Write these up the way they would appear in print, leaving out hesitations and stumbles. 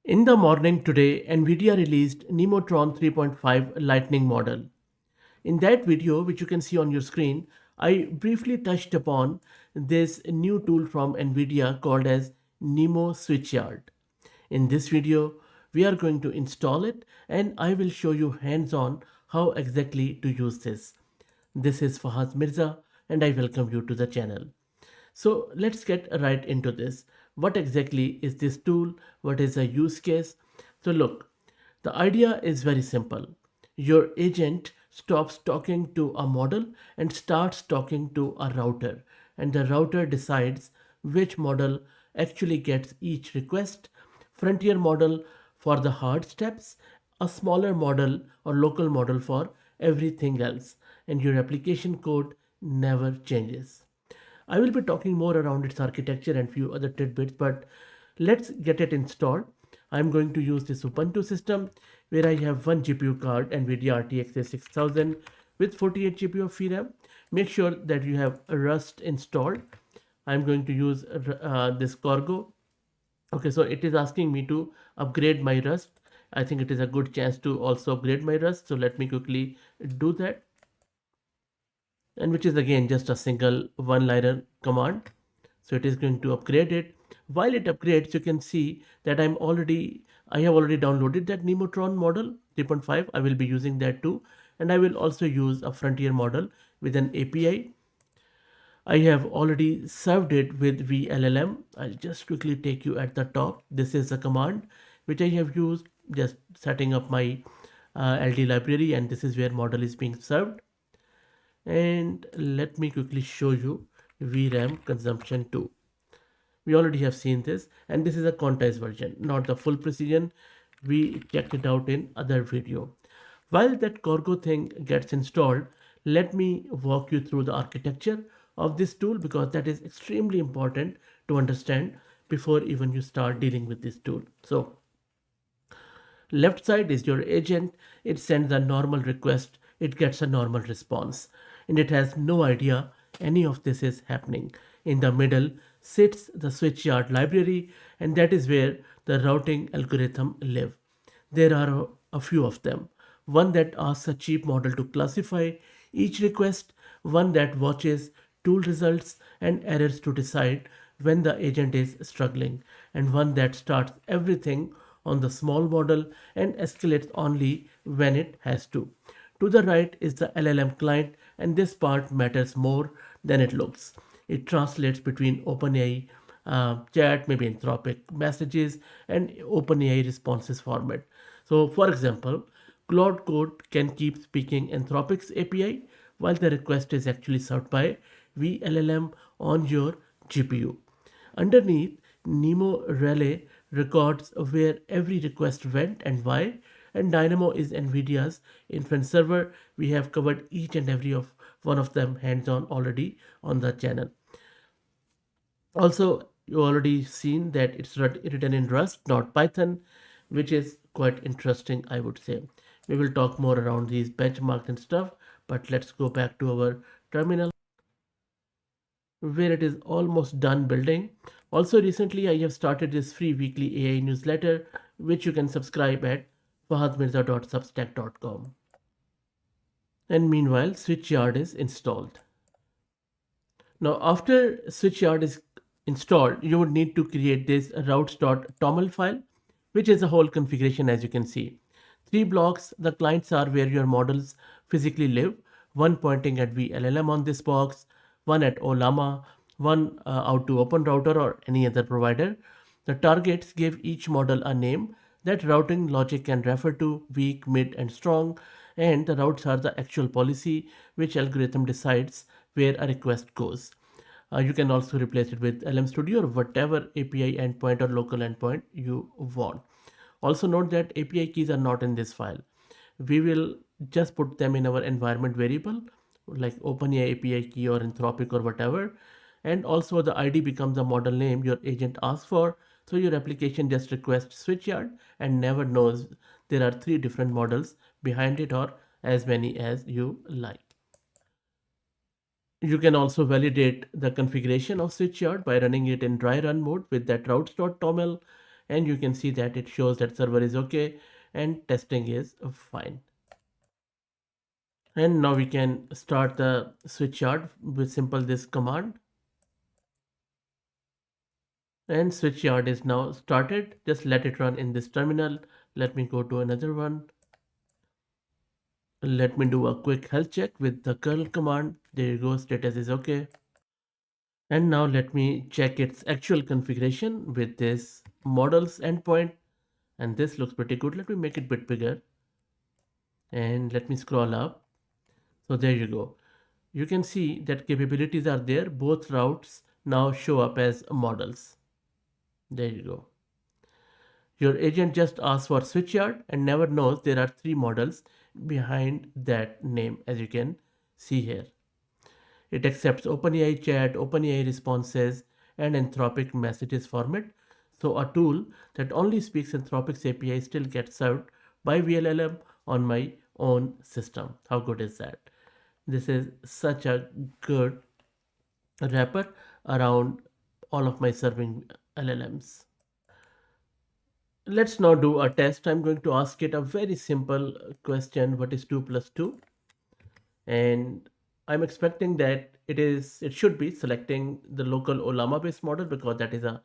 In the morning today, NVIDIA released NeMo 3.5 Lightning model. In that video, which you can see on your screen, I briefly touched upon this new tool from NVIDIA called as NeMo Switchyard. In this video, we are going to install it and I will show you hands-on how exactly to use this. This is Fahad Mirza and I welcome you to the channel. So let's get right into this. What exactly is this tool? What is the use case? So look, the idea is very simple. Your agent stops talking to a model and starts talking to a router, and the router decides which model actually gets each request. Frontier model for the hard steps, a smaller model or local model for everything else, and your application code never changes. I will be talking more around its architecture and few other tidbits, but let's get it installed. I'm going to use this Ubuntu system where I have one GPU card, NVIDIA RTX 6000 with 48 GB of VRAM. Make sure that you have Rust installed. I'm going to use this cargo. Okay, so it is asking me to upgrade my Rust. I think it is a good chance to also upgrade my Rust. So let me quickly do that, and which is again just a single one-liner command. So it is going to upgrade it. While it upgrades, you can see that I have already downloaded that Nemotron model 3.5. I will be using that too, and I will also use a frontier model with an API. I have already served it with VLLM. I'll just quickly take you at the top. This is a command which I have used, just setting up my LD library, and this is where model is being served. And let me quickly show you VRAM consumption too. We already have seen this, and this is a quantized version, not the full precision. We checked it out in other video. While that cargo thing gets installed, let me walk you through the architecture of this tool, because that is extremely important to understand before even you start dealing with this tool. So left side is your agent. It sends a normal request, it gets a normal response, and it has no idea any of this is happening. In the middle sits the switchyard library, and that is where the routing algorithm live. There are a few of them. One that asks a cheap model to classify each request, one that watches tool results and errors to decide when the agent is struggling, and one that starts everything on the small model and escalates only when it has to. To the right is the LLM client, and this part matters more than it looks. It translates between OpenAI chat, maybe Anthropic messages, and OpenAI responses format. So, for example, Claude Code can keep speaking Anthropic's API while the request is actually served by VLLM on your GPU. Underneath, Nemo Relay records where every request went and why, and Dynamo is NVIDIA's inference server. We have covered each and every of one of them hands-on already on the channel. Also, you already seen that it's written in Rust, not Python, which is quite interesting, I would say. We will talk more around these benchmarks and stuff, but let's go back to our terminal where it is almost done building. Also, recently I have started this free weekly AI newsletter, which you can subscribe at fahadmirza.substack.com. And meanwhile, Switchyard is installed. Now, after Switchyard is installed, you would need to create this routes.toml file, which is a whole configuration as you can see. 3 blocks, the clients are where your models physically live, one pointing at VLLM on this box, one at Ollama, one out to Open Router or any other provider. The targets give each model a name that routing logic can refer to: weak, mid, and strong, and the routes are the actual policy which algorithm decides where a request goes. You can also replace it with LM Studio or whatever API endpoint or local endpoint you want. Also note that API keys are not in this file. We will just put them in our environment variable like OpenAI API key or Anthropic or whatever. And also the ID becomes the model name your agent asks for. So your application just requests Switchyard and never knows there are 3 different models behind it or as many as you like. You can also validate the configuration of Switchyard by running it in dry run mode with that routes.toml, and you can see that it shows that server is okay and testing is fine. And now we can start the switchyard with simple this command, and switchyard is now started. Just let it run in this terminal. Let me go to another one. Let me do a quick health check with the curl command. There you go, status is okay. And now let me check its actual configuration with this models endpoint, and this looks pretty good. Let me make it a bit bigger and let me scroll up. So there you go. You can see that capabilities are there. Both routes now show up as models. There you go. Your agent just asks for switchyard and never knows there are three models behind that name, as you can see here. It accepts OpenAI chat, OpenAI responses, and Anthropic messages format. So a tool that only speaks Anthropic's API still gets served by VLLM on my own system. How good is that? This is such a good wrapper around all of my serving LLMs. Let's now do a test. I'm going to ask it a very simple question. What is 2 plus 2? And I'm expecting that it should be selecting the local Ollama based model because that is a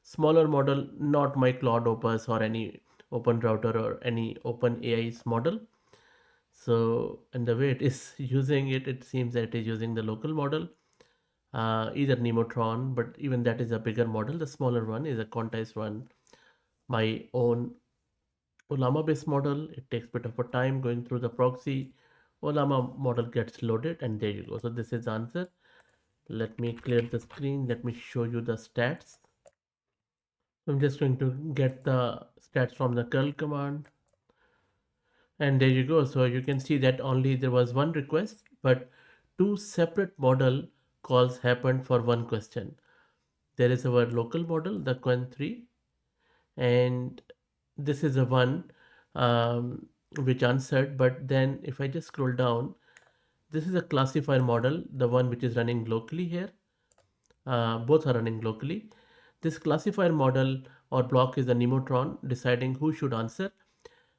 smaller model, not my Cloud Opus or any open router or any open AI's model. So, and the way it is using it, it seems that it is using the local model, either Nemotron, but even that is a bigger model. The smaller one is a quantized one, my own Ollama based model. It takes a bit of a time going through the proxy. Ollama model gets loaded, and there you go. So this is the answer. Let me clear the screen. Let me show you the stats. I'm just going to get the stats from the curl command. And there you go. So you can see that only there was one request, but two separate model calls happened for one question. There is our local model, the Quen3, and this is the one which answered. But then if I just scroll down, this is a classifier model, the one which is running locally here. Both are running locally. This classifier model or block is the Nemotron deciding who should answer,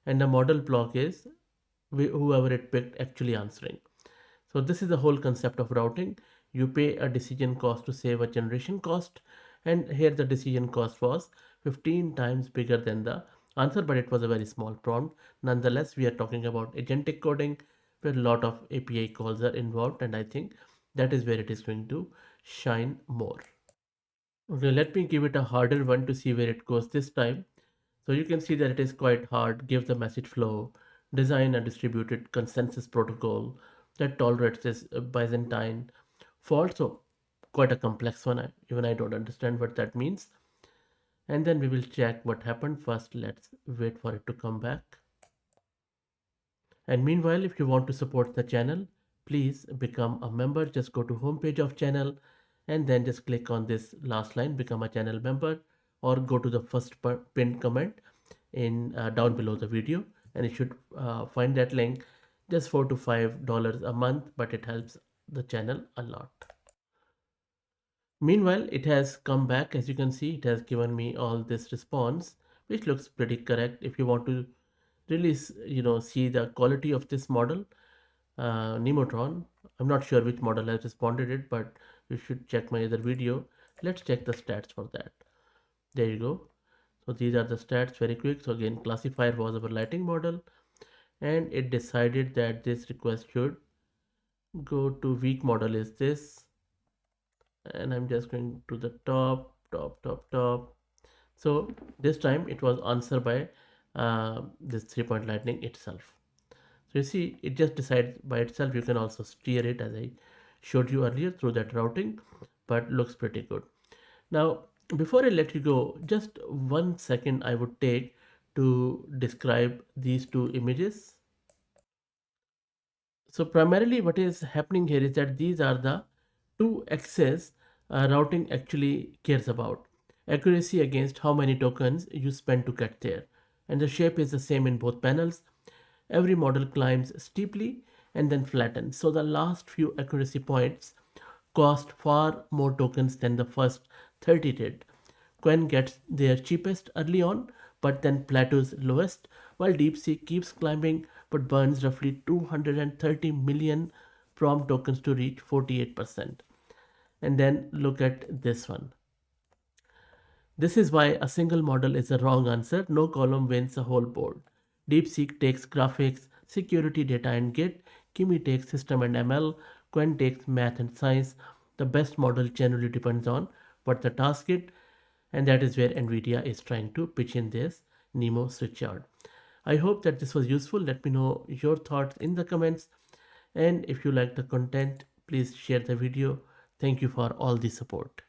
and the model block is whoever it picked actually answering. So this is the whole concept of routing. You pay a decision cost to save a generation cost, and here the decision cost was 15 times bigger than the answer, but it was a very small prompt. Nonetheless, we are talking about agentic coding where a lot of API calls are involved, and I think that is where it is going to shine more. Okay, let me give it a harder one to see where it goes this time. So you can see that it is quite hard. Give the message flow, design a distributed consensus protocol that tolerates this Byzantine fault. So quite a complex one. Even I don't understand what that means. And then we will check what happened. First, let's wait for it to come back. And meanwhile, if you want to support the channel, please become a member. Just go to homepage of channel and then just click on this last line, become a channel member, or go to the first pinned comment in down below the video, and you should find that link. Just $4 to $5 a month, but it helps the channel a lot. Meanwhile, it has come back. As you can see, it has given me all this response, which looks pretty correct. If you want to really see the quality of this model, Nemotron, I'm not sure which model has responded it, but you should check my other video. Let's check the stats for that. There you go. So these are the stats very quick. So again, classifier was our lighting model, and it decided that this request should go to weak model is this, and I'm just going to the top. So this time it was answered by this 3-point lightning itself. So you see, it just decides by itself. You can also steer it as I showed you earlier through that routing, but looks pretty good. Now, before I let you go, just 1 second I would take to describe these two images. So primarily what is happening here is that these are the two axes routing actually cares about. Accuracy against how many tokens you spend to get there. And the shape is the same in both panels. Every model climbs steeply and then flattens. So the last few accuracy points cost far more tokens than the first 30 did. Quen gets there cheapest early on, but then plateaus lowest, while DeepSeek keeps climbing but burns roughly 230 million prom tokens to reach 48%. And then look at this one. This is why a single model is a wrong answer. No column wins a whole board. DeepSeek takes graphics, security data and Git. Kimi takes system and ML. Quen takes math and science. The best model generally depends on what the task is, and that is where NVIDIA is trying to pitch in this NeMo Switchyard. I hope that this was useful. Let me know your thoughts in the comments. And if you like the content, please share the video. Thank you for all the support.